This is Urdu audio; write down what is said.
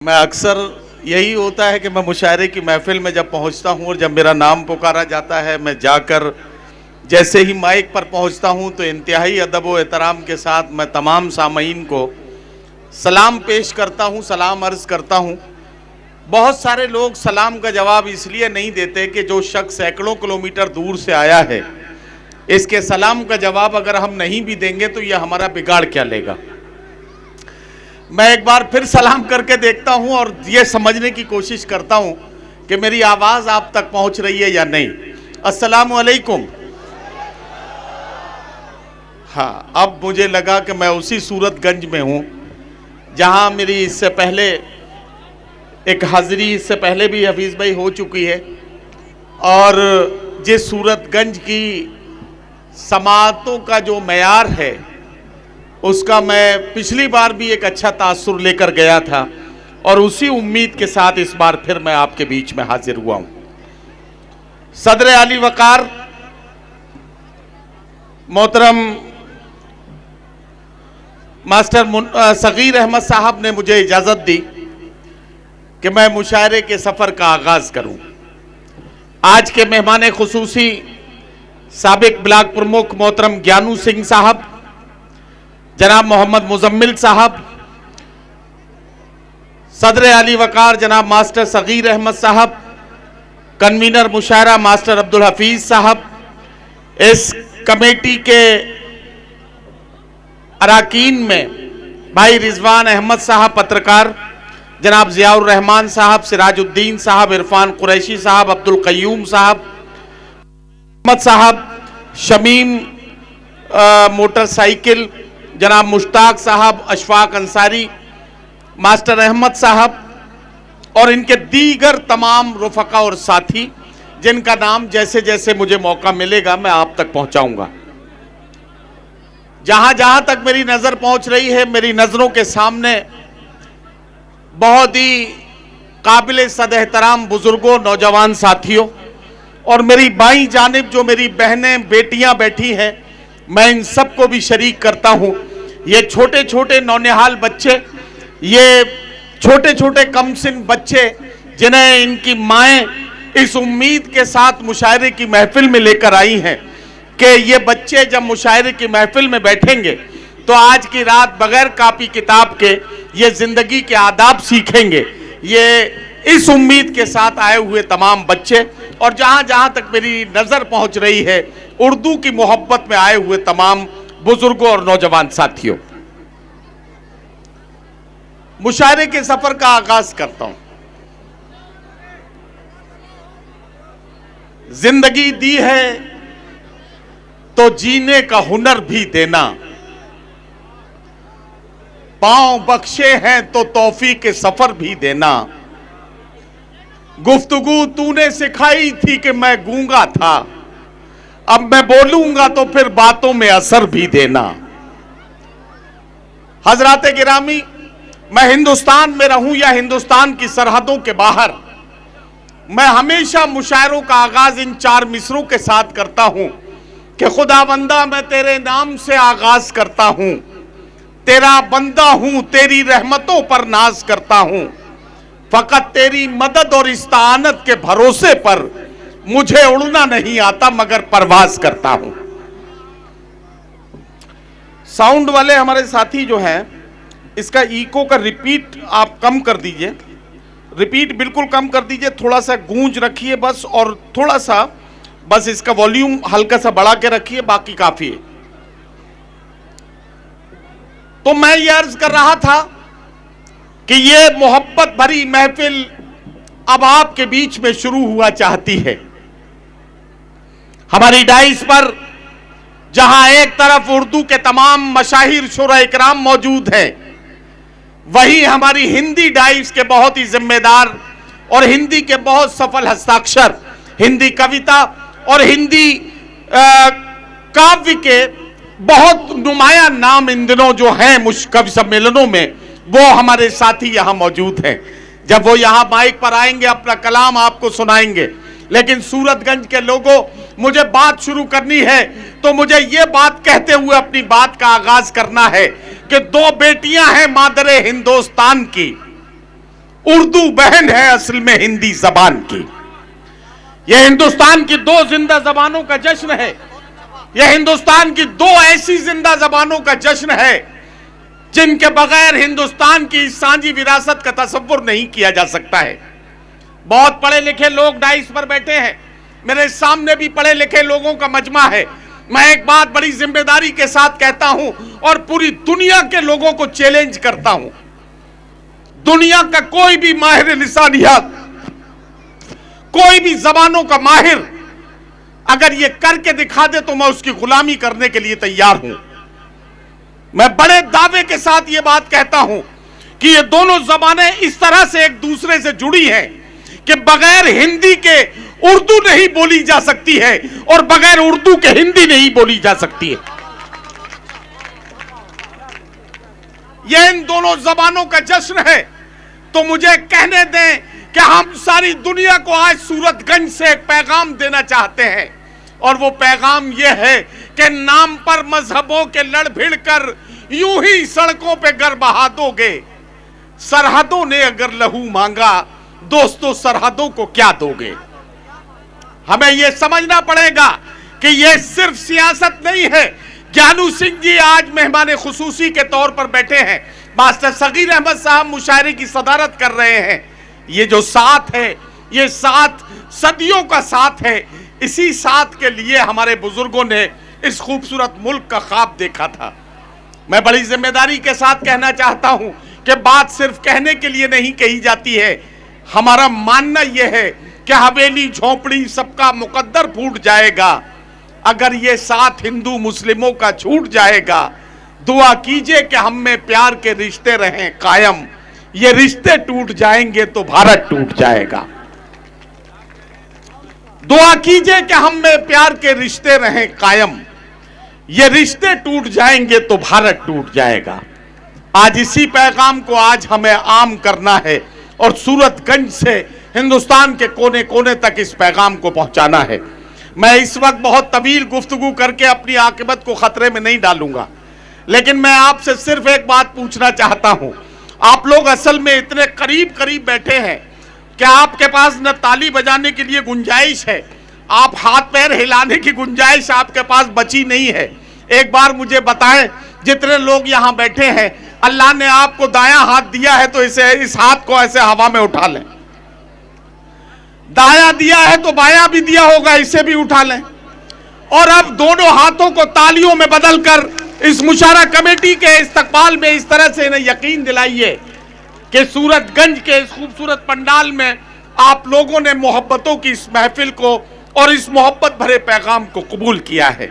میں اکثر یہی ہوتا ہے کہ میں مشاعرے کی محفل میں جب پہنچتا ہوں اور جب میرا نام پکارا جاتا ہے میں جا کر جیسے ہی مائک پر پہنچتا ہوں تو انتہائی ادب و احترام کے ساتھ میں تمام سامعین کو سلام پیش کرتا ہوں، سلام عرض کرتا ہوں۔ بہت سارے لوگ سلام کا جواب اس لیے نہیں دیتے کہ جو شخص سینکڑوں کلومیٹر دور سے آیا ہے اس کے سلام کا جواب اگر ہم نہیں بھی دیں گے تو یہ ہمارا بگاڑ کیا لے گا۔ میں ایک بار پھر سلام کر کے دیکھتا ہوں اور یہ سمجھنے کی کوشش کرتا ہوں کہ میری آواز آپ تک پہنچ رہی ہے یا نہیں۔ السلام علیکم۔ ہاں، اب مجھے لگا کہ میں اسی صورت گنج میں ہوں جہاں میری اس سے پہلے ایک حاضری اس سے پہلے بھی حفیظ بھائی ہو چکی ہے، اور جس صورت گنج کی سماعتوں کا جو معیار ہے اس کا میں پچھلی بار بھی ایک اچھا تاثر لے کر گیا تھا، اور اسی امید کے ساتھ اس بار پھر میں آپ کے بیچ میں حاضر ہوا ہوں۔ صدر عالی وقار محترم ماسٹر صغیر احمد صاحب نے مجھے اجازت دی کہ میں مشاعرے کے سفر کا آغاز کروں۔ آج کے مہمان خصوصی سابق بلاک پرمکھ محترم گیانو سنگھ صاحب، جناب محمد مزمل صاحب، صدر عالی وقار جناب ماسٹر صغیر احمد صاحب، کنوینر مشاعرہ ماسٹر عبدالحفیظ صاحب، اس کمیٹی کے اراکین میں بھائی رضوان احمد صاحب پترکار، جناب ضیاء الرحمان صاحب، سراج الدین صاحب، عرفان قریشی صاحب، عبدالقیوم صاحب، محمد صاحب، شمیم موٹر سائیکل، جناب مشتاق صاحب، اشفاق انصاری، ماسٹر احمد صاحب، اور ان کے دیگر تمام رفقا اور ساتھی جن کا نام جیسے جیسے مجھے موقع ملے گا میں آپ تک پہنچاؤں گا۔ جہاں جہاں تک میری نظر پہنچ رہی ہے، میری نظروں کے سامنے بہت ہی قابل صد احترام بزرگوں، نوجوان ساتھیوں، اور میری بائیں جانب جو میری بہنیں بیٹیاں بیٹھی ہیں میں ان سب کو بھی شریک کرتا ہوں۔ یہ چھوٹے چھوٹے نونہال بچے، یہ چھوٹے چھوٹے کم سن بچے جنہیں ان کی مائیں اس امید کے ساتھ مشاعرے کی محفل میں لے کر آئی ہیں کہ یہ بچے جب مشاعرے کی محفل میں بیٹھیں گے تو آج کی رات بغیر کاپی کتاب کے یہ زندگی کے آداب سیکھیں گے۔ یہ اس امید کے ساتھ آئے ہوئے تمام بچے، اور جہاں جہاں تک میری نظر پہنچ رہی ہے اردو کی محبت میں آئے ہوئے تمام بزرگوں اور نوجوان ساتھیوں، مشاعرے کے سفر کا آغاز کرتا ہوں۔ زندگی دی ہے تو جینے کا ہنر بھی دینا، پاؤں بخشے ہیں تو توفیق سفر بھی دینا، گفتگو تو نے سکھائی تھی کہ میں گونگا تھا، اب میں بولوں گا تو پھر باتوں میں اثر بھی دینا۔ حضرات گرامی، میں ہندوستان میں رہوں یا ہندوستان کی سرحدوں کے باہر، میں ہمیشہ مشاعروں کا آغاز ان چار مصروں کے ساتھ کرتا ہوں کہ خدا بندہ میں تیرے نام سے آغاز کرتا ہوں، تیرا بندہ ہوں، تیری رحمتوں پر ناز کرتا ہوں، فقط تیری مدد اور استعانت کے بھروسے پر مجھے اڑنا نہیں آتا مگر پرواز کرتا ہوں۔ ساؤنڈ والے ہمارے ساتھی جو ہیں اس کا ایکو کا ریپیٹ آپ کم کر دیجئے، ریپیٹ بالکل کم کر دیجئے، تھوڑا سا گونج رکھیے بس، اور تھوڑا سا بس اس کا والیوم ہلکا سا بڑھا کے رکھیے، باقی کافی ہے۔ تو میں یہ عرض کر رہا تھا کہ یہ محبت بھری محفل اب آپ کے بیچ میں شروع ہوا چاہتی ہے۔ ہماری ڈائس پر جہاں ایک طرف اردو کے تمام مشاہیر شعراء اکرام موجود ہیں، وہی ہماری ہندی ڈائس کے بہت ہی ذمہ دار اور ہندی کے بہت سفل ہستاکشر، ہندی کویتا اور ہندی کاوی کے بہت نمایاں نام ان دنوں جو ہیں کوی سمیلنوں میں، وہ ہمارے ساتھی یہاں موجود ہیں۔ جب وہ یہاں مائک پر آئیں گے اپنا کلام آپ کو سنائیں گے، لیکن سورت گنج کے لوگوں، مجھے بات شروع کرنی ہے تو مجھے یہ بات کہتے ہوئے اپنی بات کا آغاز کرنا ہے کہ دو بیٹیاں ہیں مادر ہندوستان کی، اردو بہن ہے اصل میں ہندی زبان کی. یہ ہندوستان کی دو زندہ زبانوں کا جشن ہے. یہ ہندوستان کی دو ایسی زندہ زبانوں کا جشن ہے جن کے بغیر ہندوستان کی اس سانجی وراثت کا تصور نہیں کیا جا سکتا ہے. بہت پڑھے لکھے لوگ ڈائس پر بیٹھے ہیں. میرے سامنے بھی پڑھے لکھے لوگوں کا مجمع ہے. میں ایک بات بڑی ذمہ داری کے ساتھ کہتا ہوں اور پوری دنیا کے لوگوں کو چیلنج کرتا ہوں. دنیا کا کوئی بھی ماہر لسانیات، کوئی بھی زبانوں کا ماہر اگر یہ کر کے دکھا دے تو میں اس کی غلامی کرنے کے لیے تیار ہوں. میں بڑے دعوے کے ساتھ یہ بات کہتا ہوں کہ یہ دونوں زبانیں اس طرح سے ایک دوسرے سے جڑی ہیں کہ بغیر ہندی کے اردو نہیں بولی جا سکتی ہے اور بغیر اردو کے ہندی نہیں بولی جا سکتی ہے. یہ ان دونوں زبانوں کا جشن ہے. تو مجھے کہنے دیں کہ ہم ساری دنیا کو آج صورت گنج سے ایک پیغام دینا چاہتے ہیں، اور وہ پیغام یہ ہے کہ نام پر مذہبوں کے لڑ بھڑ کر یوں ہی سڑکوں پہ گر بہا دو گے. سرحدوں نے اگر لہو مانگا دوستو سرحدوں کو کیا دو گے. ہمیں یہ سمجھنا پڑے گا کہ یہ صرف سیاست نہیں ہے. گیانو سنگھ جی آج مہمان خصوصی کے طور پر بیٹھے ہیں. ماسٹر صغیر احمد صاحب مشاعرے کی صدارت کر رہے ہیں. یہ جو ساتھ ہے یہ ساتھ صدیوں کا ساتھ ہے. اسی ساتھ کے لیے ہمارے بزرگوں نے اس خوبصورت ملک کا خواب دیکھا تھا. میں بڑی ذمہ داری کے ساتھ کہنا چاہتا ہوں کہ بات صرف کہنے کے لیے نہیں کہی جاتی ہے. ہمارا ماننا یہ ہے کہ حویلی جھونپڑی سب کا مقدر پھوٹ جائے گا اگر یہ ساتھ ہندو مسلموں کا چھوٹ جائے گا. دعا کیجئے کہ ہم میں پیار کے رشتے رہیں قائم. یہ رشتے ٹوٹ جائیں گے تو بھارت ٹوٹ جائے گا. دعا کیجئے کہ ہم میں پیار کے رشتے رہیں قائم. یہ رشتے ٹوٹ جائیں گے تو بھارت ٹوٹ جائے گا. آج اسی پیغام کو آج ہمیں عام کرنا ہے اور صورت گنج سے ہندوستان کے کونے کونے تک اس پیغام کو پہنچانا ہے. میں اس وقت بہت طویل گفتگو کر کے اپنی عاقبت کو خطرے میں نہیں ڈالوں گا، لیکن میں آپ سے صرف ایک بات پوچھنا چاہتا ہوں. آپ لوگ اصل میں اتنے قریب قریب بیٹھے ہیں کہ آپ کے پاس نہ تالی بجانے کے لیے گنجائش ہے، آپ ہاتھ پیر ہلانے کی گنجائش آپ کے پاس بچی نہیں ہے. ایک بار مجھے بتائیں جتنے لوگ یہاں بیٹھے ہیں اللہ نے آپ کو دایاں ہاتھ دیا ہے تو اس ہاتھ کو ایسے ہوا میں اٹھا لیں. دایاں دیا ہے تو بایاں بھی دیا ہوگا، اسے بھی اٹھا لیں. اور اب دونوں ہاتھوں کو تالیوں میں بدل کر اس مشاعرہ کمیٹی کے استقبال میں اس طرح سے انہیں یقین دلائیے کہ صورت گنج کے اس خوبصورت پنڈال میں آپ لوگوں نے محبتوں کی اس محفل کو اور اس محبت بھرے پیغام کو قبول کیا ہے.